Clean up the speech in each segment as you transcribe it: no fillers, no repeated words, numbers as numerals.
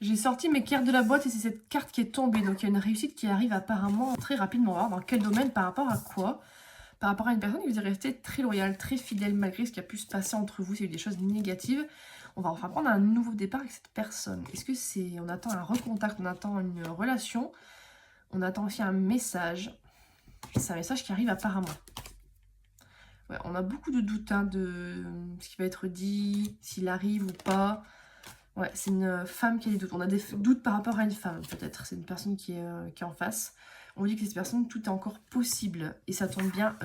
J'ai sorti mes cartes de la boîte et c'est cette carte qui est tombée. Donc il y a une réussite qui arrive apparemment très rapidement. On va voir dans quel domaine, par rapport à quoi? Par rapport à une personne qui vous est restée très loyale, très fidèle, malgré ce qui a pu se passer entre vous. C'est eu des choses négatives. On va enfin prendre un nouveau départ avec cette personne. Est-ce que c'est... On attend un recontact, on attend une relation, on attend aussi un message. C'est un message qui arrive apparemment. Ouais, on a beaucoup de doutes hein, de ce qui va être dit, s'il arrive ou pas. Ouais, c'est une femme qui a des doutes. On a des doutes par rapport à une femme, peut-être. C'est une personne qui est en face. On dit que cette personne, tout est encore possible. Et ça tombe bien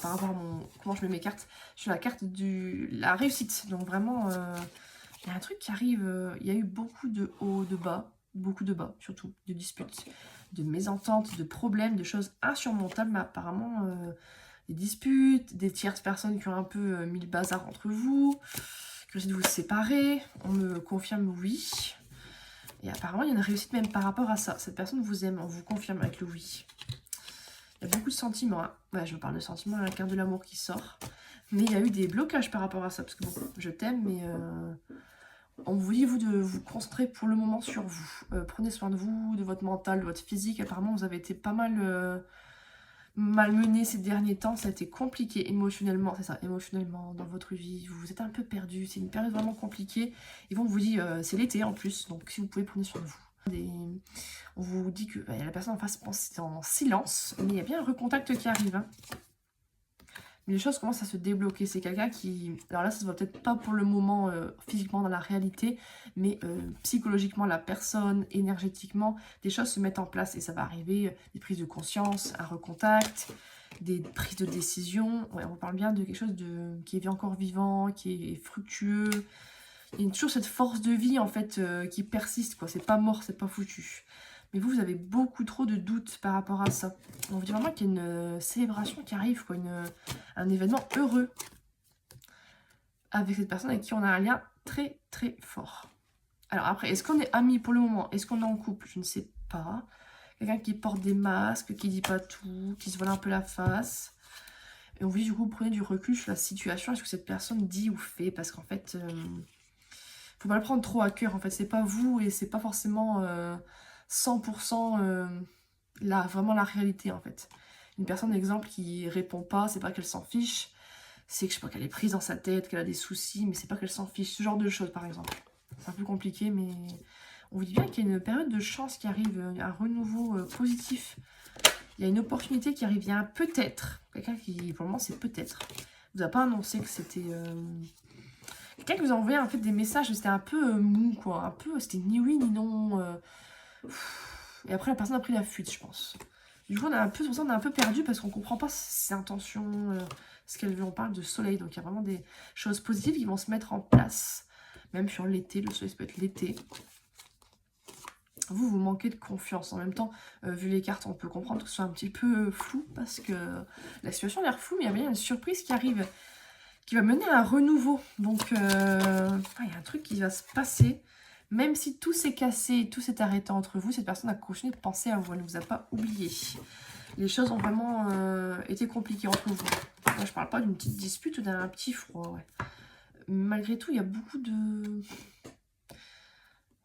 par rapport à mon... Comment je mets mes cartes? Je suis la carte de la réussite. Donc vraiment, il y a un truc qui arrive. Il y a eu beaucoup de hauts, de bas. Beaucoup de bas, surtout. De disputes, de mésententes, de problèmes, de choses insurmontables. Mais apparemment, des disputes, des tierces personnes qui ont un peu mis le bazar entre vous. Que de vous séparer. On me confirme oui. Et apparemment, il y a une réussite même par rapport à ça. Cette personne vous aime, on vous confirme avec le oui. Il y a beaucoup de sentiments. Hein. Ouais, je parle de sentiments, il y a la carte de l'amour qui sort. Mais il y a eu des blocages par rapport à ça. Parce que bon, je t'aime, mais on vous dit, vous, de vous concentrer pour le moment sur vous. Prenez soin de vous, de votre mental, de votre physique. Apparemment, vous avez été pas mal... malmené ces derniers temps, ça a été compliqué émotionnellement, c'est ça, émotionnellement, dans votre vie, vous êtes un peu perdu, c'est une période vraiment compliquée, et bon, on vous dit, c'est l'été en plus, donc si vous pouvez, prenez soin de vous. On vous dit que la personne en face pense en silence, mais il y a bien un recontact qui arrive, hein. Mais les choses commencent à se débloquer, c'est quelqu'un qui... Alors là, ça se voit peut-être pas pour le moment physiquement dans la réalité, mais psychologiquement, la personne, énergétiquement, des choses se mettent en place et ça va arriver, des prises de conscience, un recontact, des prises de décision. Ouais, on parle bien de quelque chose qui est encore vivant, qui est fructueux. Il y a toujours cette force de vie en fait qui persiste, quoi. C'est pas mort, c'est pas foutu. Mais vous avez beaucoup trop de doutes par rapport à ça. On vous dit vraiment qu'il y a une célébration qui arrive, quoi, un événement heureux avec cette personne avec qui on a un lien très très fort. Alors après, est-ce qu'on est amis pour le moment? Est-ce qu'on est en couple? Je ne sais pas. Quelqu'un qui porte des masques, qui dit pas tout, qui se voile un peu la face. Et on vous dit du coup, prenez du recul sur la situation, est-ce que cette personne dit ou fait? Parce qu'en fait, faut pas le prendre trop à cœur. En fait, c'est pas vous et c'est pas forcément 100% là, vraiment la réalité en fait. Une personne, exemple, qui répond pas, c'est pas qu'elle s'en fiche, c'est que je sais pas qu'elle est prise dans sa tête, qu'elle a des soucis, mais c'est pas qu'elle s'en fiche. Ce genre de choses par exemple. C'est un peu compliqué, mais on vous dit bien qu'il y a une période de chance qui arrive, un renouveau positif. Il y a une opportunité qui arrive, il y a un peut-être. Quelqu'un qui, pour le moment, c'est peut-être. Vous a pas annoncé que c'était... Quelqu'un qui vous a envoyé en fait des messages, c'était un peu mou, quoi. Un peu, c'était ni oui ni non. Et après, la personne a pris la fuite, je pense. Du coup, on a un peu, on est un peu perdu parce qu'on comprend pas ses intentions, ce qu'elle veut. On parle de soleil, donc il y a vraiment des choses positives qui vont se mettre en place. Même sur l'été, le soleil, ça peut être l'été. Vous manquez de confiance. En même temps, vu les cartes, on peut comprendre que ce soit un petit peu flou parce que la situation a l'air floue, mais il y a bien une surprise qui arrive, qui va mener à un renouveau. Donc, il y a un truc qui va se passer. Même si tout s'est cassé, tout s'est arrêté entre vous, cette personne a continué de penser à vous. Elle ne vous a pas oublié. Les choses ont vraiment été compliquées entre vous. Moi, je parle pas d'une petite dispute ou d'un petit froid. Ouais. Malgré tout, il y a beaucoup de...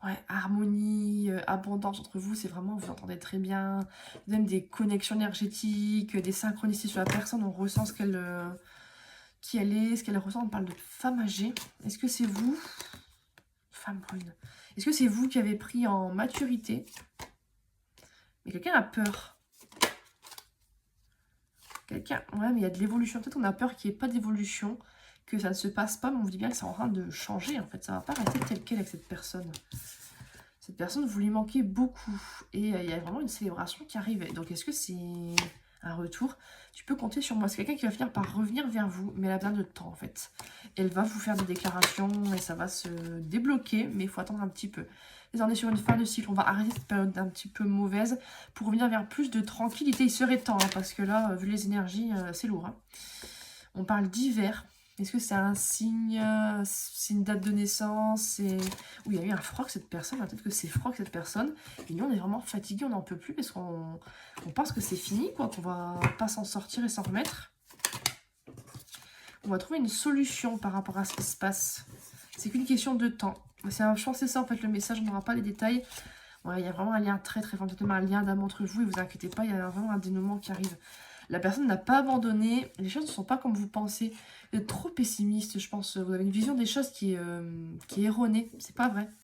Ouais, harmonie, abondance entre vous, c'est vraiment, vous entendez très bien. Même des connexions énergétiques, des synchronicités sur la personne, on ressent ce qu'elle... qui elle est, ce qu'elle ressent. On parle de femme âgée. Est-ce que c'est vous? Femme brune. Est-ce que c'est vous qui avez pris en maturité? Mais quelqu'un a peur. Quelqu'un... Ouais, mais il y a de l'évolution. Peut-être on a peur qu'il n'y ait pas d'évolution, que ça ne se passe pas, mais on vous dit bien que c'est en train de changer, en fait. Ça ne va pas rester tel quel avec cette personne. Cette personne, vous lui manquez beaucoup. Et il y a vraiment une célébration qui arrive. Donc, est-ce que c'est un retour? Tu peux compter sur moi. C'est quelqu'un qui va finir par revenir vers vous, mais elle a besoin de temps, en fait. Elle va vous faire des déclarations et ça va se débloquer, mais il faut attendre un petit peu. Et on est sur une fin de cycle. On va arrêter cette période un petit peu mauvaise pour revenir vers plus de tranquillité. Il serait temps, hein, parce que là, vu les énergies, c'est lourd. Hein. On parle d'hiver. Est-ce que c'est un signe, c'est une date de naissance? Oui, il y a eu un froid que cette personne, peut-être que c'est froid que cette personne. Et nous, on est vraiment fatigués, on n'en peut plus parce qu'on pense que c'est fini, quoi, qu'on va pas s'en sortir et s'en remettre. On va trouver une solution par rapport à ce qui se passe. C'est qu'une question de temps. Je pense que c'est ça en fait le message, on n'aura pas les détails. Voilà, il y a vraiment un lien très très fort, un lien d'âme entre vous et vous inquiétez pas, il y a vraiment un dénouement qui arrive. La personne n'a pas abandonné, les choses ne sont pas comme vous pensez. Vous êtes trop pessimiste, je pense. Vous avez une vision des choses qui est erronée, c'est pas vrai.